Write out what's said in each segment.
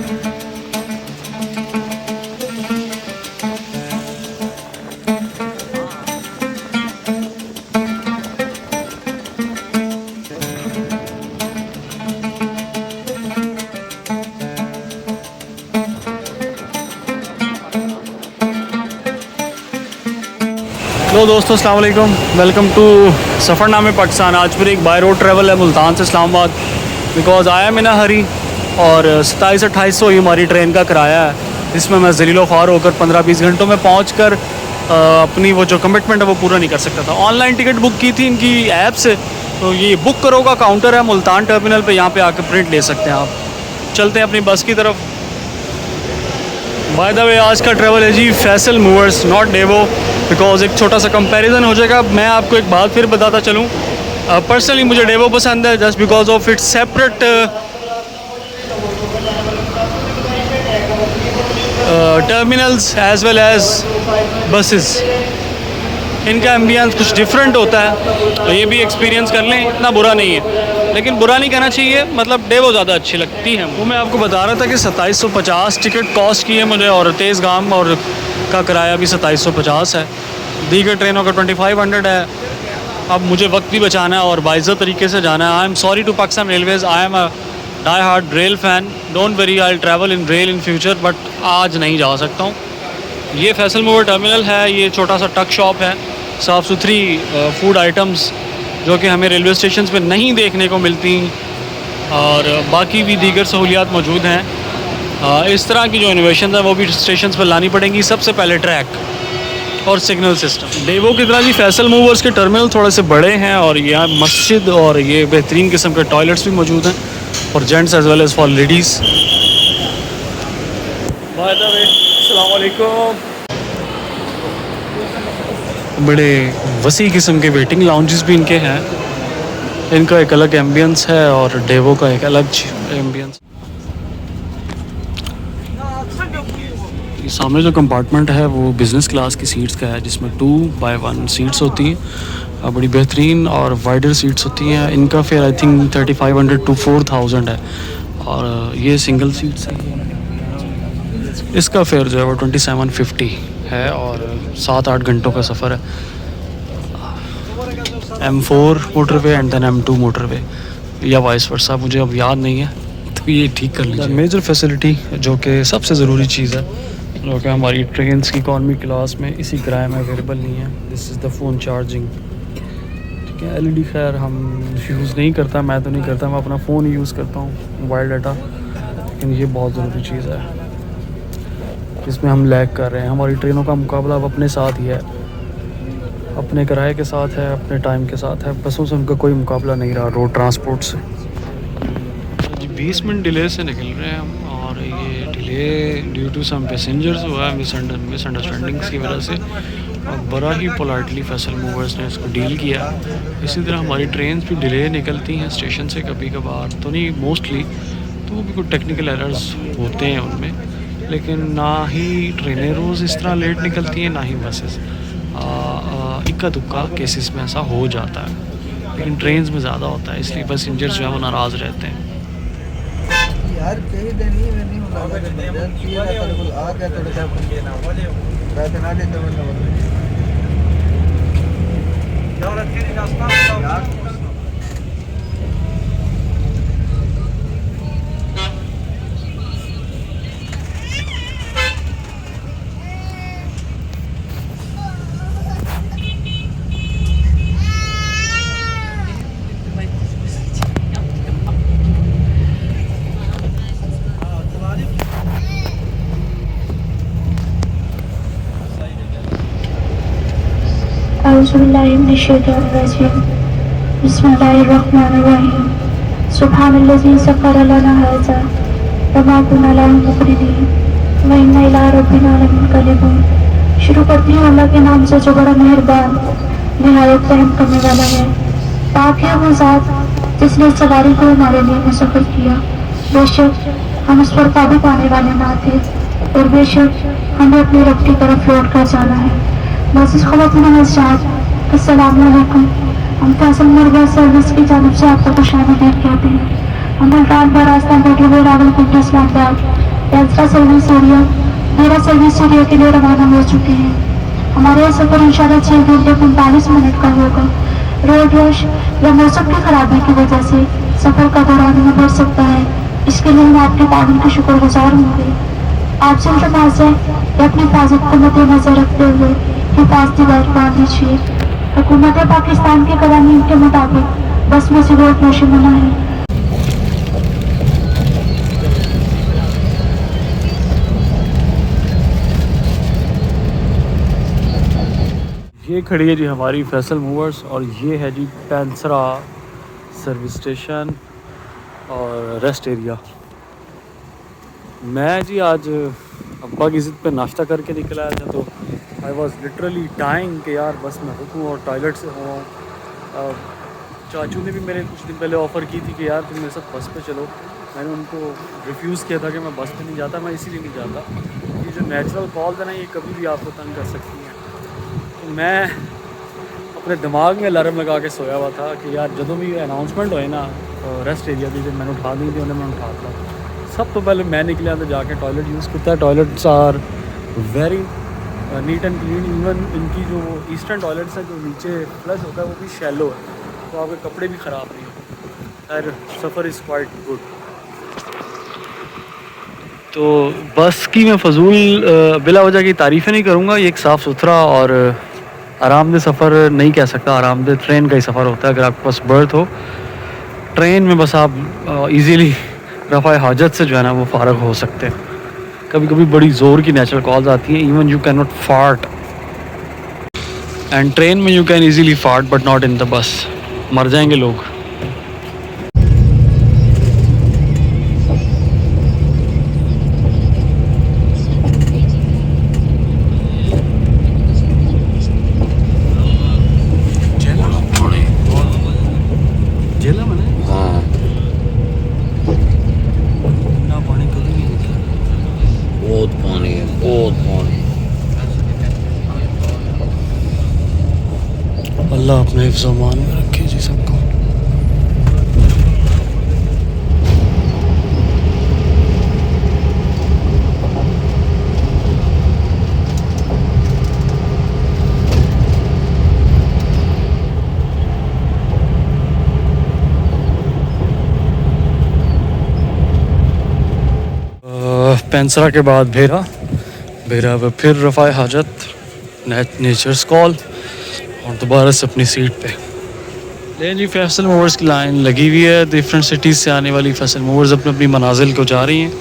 Hello दोस्तों, अस्सलाम वालेकुम। वेलकम टू सफ़रनामे पाकिस्तान। आज फिर एक बाय रोड ट्रैवल है मुल्तान से इस्लामाबाद, बिकॉज़ आया मैं ना हरी और 27-28 ही हमारी ट्रेन का किराया है, जिसमें मैं ज़लीलो ख्वार होकर 15-20 घंटों में पहुँच कर अपनी वो जो कमिटमेंट है वो पूरा नहीं कर सकता था। ऑनलाइन टिकट बुक की थी इनकी ऐप से, तो ये बुक करो का काउंटर है मुल्तान टर्मिनल पर, यहाँ पर आकर प्रिंट ले सकते हैं आप। चलते हैं अपनी बस की तरफ। बाय द वे, आज का ट्रैवल है जी Faisal movers, not Daewoo, because एक छोटा सा कंपैरिजन हो जाएगा। मैं आपको एक बात फिर बताता चलूँ, पर्सनली मुझे डेवो पसंद है just because of its separate terminals as well as buses. इनका एम्बियंस कुछ डिफरेंट होता है, तो ये भी एक्सपीरियंस कर लें, इतना बुरा नहीं है, लेकिन बुरा नहीं कहना चाहिए, मतलब डेवो ज़्यादा अच्छी लगती है। वो मैं आपको बता रहा था कि 2750 टिकट कॉस्ट की है मुझे, और तेज़ गाम और का किराया भी 2750 है। दीगर ट्रेनों का 2500 है। अब मुझे वक्त भी बचाना है और बाइज़्ज़त तरीके से जाना है। I am sorry to Pakistan railways, I am a die hard rail fan, don't worry, I travel in rail in future, but आज नहीं जा सकता हूँ। ये फैसल मूवर टर्मिनल है, ये छोटा सा टक शॉप है, साफ़ सुथरी फूड आइटम्स जो कि हमें रेलवे स्टेशन पे नहीं देखने को मिलती, और बाकी भी दीगर सहूलियात मौजूद हैं। इस तरह की जो इनोवेशन है वो भी स्टेशन पर लानी पड़ेंगी। सबसे पहले ट्रैक और सिग्नल सिस्टम। डेवो की तरह जी फैसल मूवर्स के टर्मिनल थोड़े से बड़े हैं, और यहाँ मस्जिद और ये बेहतरीन किस्म के टॉयलेट्स भी मौजूद हैं for gents as well as for ladies. By the way, अस्सलाम वालेकुम। बड़े वसी किस्म के वेटिंग लाउंजेस भी इनके हैं, इनका एक अलग एम्बियंस है और डेवो का एक अलग एम्बियंस। सामने जो कंपार्टमेंट है वो बिज़नेस क्लास की सीट्स का है, जिसमें 2x1 सीट्स होती हैं, बड़ी बेहतरीन और वाइडर सीट्स होती हैं। इनका फेयर आई थिंक 3500 to 4000 है, और ये सिंगल सीट्स है। इसका फेयर जो है वो 2750 है, और 7-8 घंटों का सफ़र है। M4 motorway and then M2 motorway, या वाइस वर्सा, मुझे अब याद नहीं है, तो ये ठीक कर लीजिए। मेजर फैसिलिटी जो कि सबसे ज़रूरी चीज़ है, जो कि हमारी ट्रेन की इकॉनमी क्लास में इसी किराए में अवेलेबल नहीं है, this is the phone charging. ठीक है, LED खैर हम यूज़ नहीं करता, मैं तो नहीं करता, मैं अपना फ़ोन ही यूज़ करता हूँ, मोबाइल डाटा, लेकिन ये बहुत ज़रूरी चीज़ है, इसमें हम लैग कर रहे हैं। हमारी ट्रेनों का मुकाबला अब अपने साथ ही है, अपने किराए के साथ है, अपने टाइम के साथ है। बसों से उनका कोई मुकाबला नहीं रहा, रोड ट्रांसपोर्ट से। 20 मिनट डिले से निकल रहे हैं हम, और ये delay due to some passengers हुआ है, मिसअंडरस्टैंडिंग्स की वजह से, और बड़ा ही पोलाइटली फैसल मूवर्स ने इसको डील किया। इसी तरह हमारी ट्रेन भी डिले निकलती हैं स्टेशन से, कभी कभार तो नहीं, मोस्टली तो वो भी कुछ टेक्निकल एरर्स होते हैं उनमें, लेकिन ना ही ट्रेनें रोज़ इस तरह लेट निकलती हैं, ना ही बसेस। इक्का दुक्का केसेस में ऐसा हो जाता है, लेकिन ट्रेन्स में ज़्यादा होता है, इसलिए पैसेंजर्स जो है वो नाराज़ रहते हैं। यार कहीं दिन ही नहीं होना आ गया थोड़ा सा वैसे ना देते यार। बिस्मिल्लाहिर्रहमानिर्रहीम। सुब्हानल्लज़ी सख़्ख़र लना हाज़ा वमा कुन्ना लहू मुक़रिनीन व इन्ना इला रब्बिना लमुनक़लिबून। शुरू करते हैं अल्लाह के नाम से जो बड़ा मेहरबान निहायत रहम करने वाला है। पाक है वो ज़ात जिसने सवारी को हमारे लिए मुसफ़्फ़र किया। बेशक हम उस पर काबू पाने वाले ना थे, और बेशक हमें अपने रब की तरफ लौट कर जाना है। मोअज़्ज़िज़ ख़वातीन व हज़रात, अस्सलामु अलैकुम। हम फैसल मूवर सर्विस की जानिब से आपको खुशामदीद कहते हैं। हम मुल्तान पर रास्ता motorway Rawalpindi Islamabad Pensra service area, मेरा सर्विस एरिया के लिए रवाना हो चुके हैं। हमारा यह सफ़र इंशाल्लाह 6 घंटे 45 मिनट का होगा। रोड रश या मौसम की खराबी की वजह से सफ़र का दौरान में बढ़ सकता है, इसके लिए हम आपके ताउन के शुक्रगुजार होंगे। आपसे इल्तमास है कि अपनी हिफाजत को मद्देनजर रखते हुए हिफाजती बेल्ट बांध लीजिए। हुकूमत पाकिस्तान के कवानीन के मुताबिक बस में सिगरेट नोशी मना है। ये खड़ी है जी हमारी फैसल मूवर्स और ये है जी पेंसरा सर्विस स्टेशन और रेस्ट एरिया। मैं जी आज अब्बा की ज़िद पे नाश्ता करके निकल आया था, तो आई वॉज लिटरली टाइम कि यार बस में रुकूँ और टॉयलेट से हो। चाचू ने भी मेरे कुछ दिन पहले ऑफ़र की थी कि यार तुम मेरे साथ बस पे चलो। मैंने उनको रिफ्यूज़ किया था कि मैं बस पे नहीं जाता, मैं इसीलिए नहीं जाता। ये जो नेचुरल कॉल है ना, ये कभी भी आपको तंग कर सकती हैं। तो मैं अपने दिमाग में अलार्म लगा के सोया हुआ था कि यार ਜਦੋਂ भी अनाउंसमेंट होए ना रेस्ट एरिया की, जब मैंने उठा दी थी उन्हें मैं उठाता। सब तो पहले मैं निकलिया तो जाके टॉयलेट यूज़ करता है। Toilets are very neat and clean. Even इनकी जो ईस्टर्न टॉयलेट्स है जो नीचे फ्लश होता है वो भी शैलो है, तो आपके कपड़े भी ख़राब नहीं होते। खैर सफ़र इज़ क्वाइट गुड। तो बस की मैं फ़जूल बिला वजह की तारीफ़ें नहीं करूँगा। ये एक साफ़ सुथरा और आरामदेह सफ़र नहीं कह सकता, आरामदेह ट्रेन का ही सफ़र होता है। अगर आपके पास बर्थ हो ट्रेन में, बस आप इजीली रफ़ा हाजत से जो है ना वो फ़ारग हो सकते हैं। कभी कभी बड़ी ज़ोर की नेचुरल कॉल्स आती हैं, even you can not fart, and train में you can easily fart but not in the bus. मर जाएंगे लोग। अल्लाह अपने हिफ्ज़-ओ-मान में रखे जी सबको। पेंसरा के बाद भेरा पे फिर रफ़ा हाजत, नेचर्स कॉल और दोबारा से अपनी सीट पे। लेकिन जी फैसल मूवर्स की लाइन लगी हुई है। डिफरेंट सिटीज़ से आने वाली फैसल मूवर्स अपनी अपनी मनाजिल को जा रही हैं।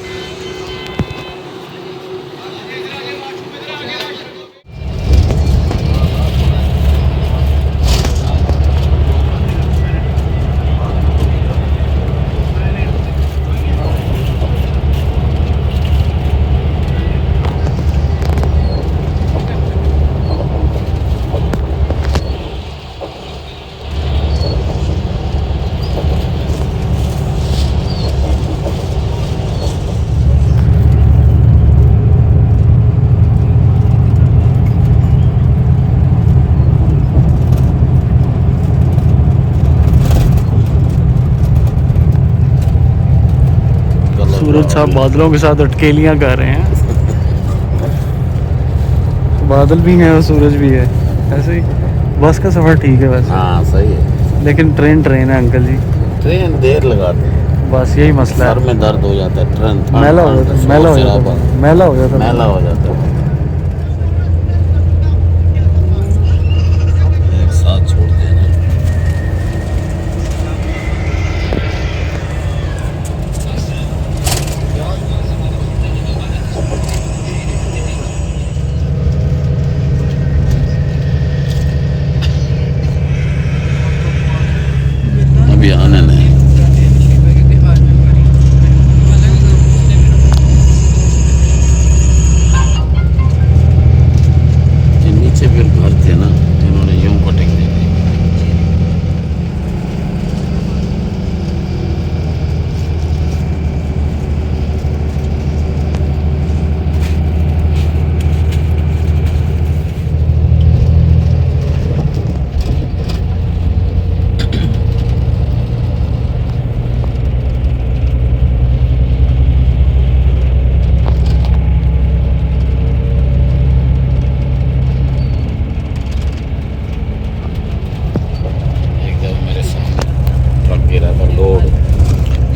सूरज साहब बादलों के साथ अटकेलियाँ कर रहे हैं। बादल भी हैं और सूरज भी है। ऐसे ही बस का सफ़र ठीक है वैसे। हाँ सही है, लेकिन ट्रेन है अंकल जी। ट्रेन देर लगाते हैं, बस यही मसला सर है। में दर्द हो जाता है। ट्रेन मैला हो जाता है, मैला हो जाता है, मैला हो जाता है, मैला हो जाता है। साथ छोड़ते हैं ना। अभी आने नहीं।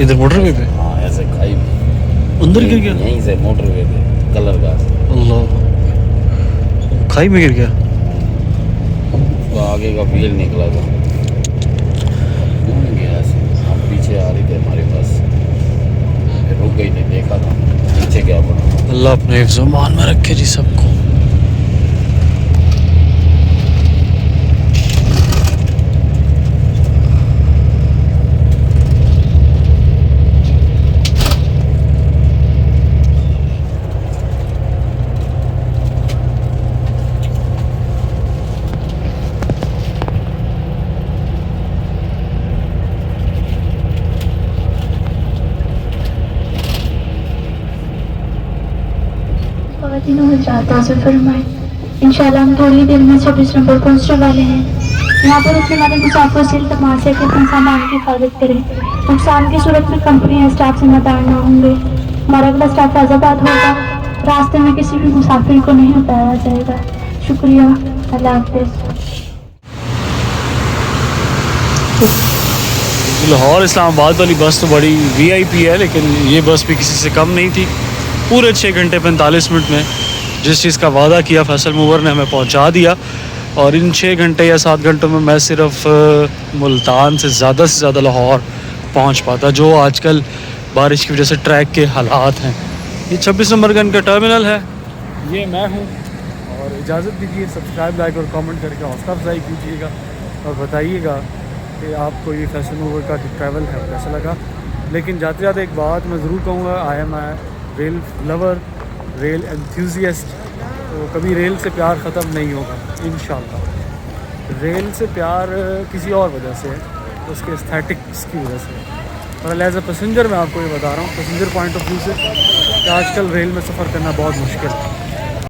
इधर मोटरवे पे हाँ ऐसे खाई में अंदर गिर गया। यहीं से मोटरवे पे कलर का अल्लाह, खाई में गिर गया। वो आगे का व्हील निकला था। घूम गया ऐसे, हम पीछे आ रही थे हमारे पास, फिर रुक गई, नहीं देखा था नीचे क्या पड़ा। अल्लाह अपने हिफ्ज़ व मान में रखे जी सबको। इंशाल्लाह हम थोड़ी देर में 26 नंबर पहुंचने वाले हैं। यहाँ पर उतने वाले मुसाफिर से इल्तमास है कि अपने सामान की हिफाजत करें। नुकसान की सूरत में कंपनी या स्टाफ जिम्मेदार न होंगे। हमारा अगला स्टाफ फैजाबाद होगा। रास्ते में किसी भी मुसाफिर को नहीं उतारा जाएगा। शुक्रिया, अल्लाह हाफिज़। लाहौर इस्लामाबाद वाली बस तो बड़ी VIP है, लेकिन ये बस भी किसी से कम नहीं थी। पूरे 6 घंटे 45 मिनट में जिस चीज़ का वादा किया फैसल मूवर ने हमें पहुंचा दिया। और इन 6 घंटे या 7 घंटों में मैं सिर्फ मुल्तान से ज़्यादा लाहौर पहुंच पाता, जो आजकल बारिश की वजह से ट्रैक के हालात हैं। ये 26 नंबर का इनका टर्मिनल है, ये मैं हूँ। और इजाज़त दीजिए, सब्सक्राइब, लाइक और कमेंट करके हौसला अफजाई कीजिएगा और बताइएगा कि आपको ये फैसल मूवर का ट्रैवल है कैसा लगा। लेकिन जाते जाते एक बात मैं ज़रूर कहूँगा, I am rail lover, rail enthusiast. तो कभी रेल से प्यार ख़त्म नहीं होगा इंशाल्लाह। रेल से प्यार किसी और वजह से है, उसके एस्थेटिक्स की वजह से। और एज ए पैसेंजर मैं आपको ये बता रहा हूँ, पैसेंजर पॉइंट ऑफ व्यू से, कि आजकल रेल में सफ़र करना बहुत मुश्किल है।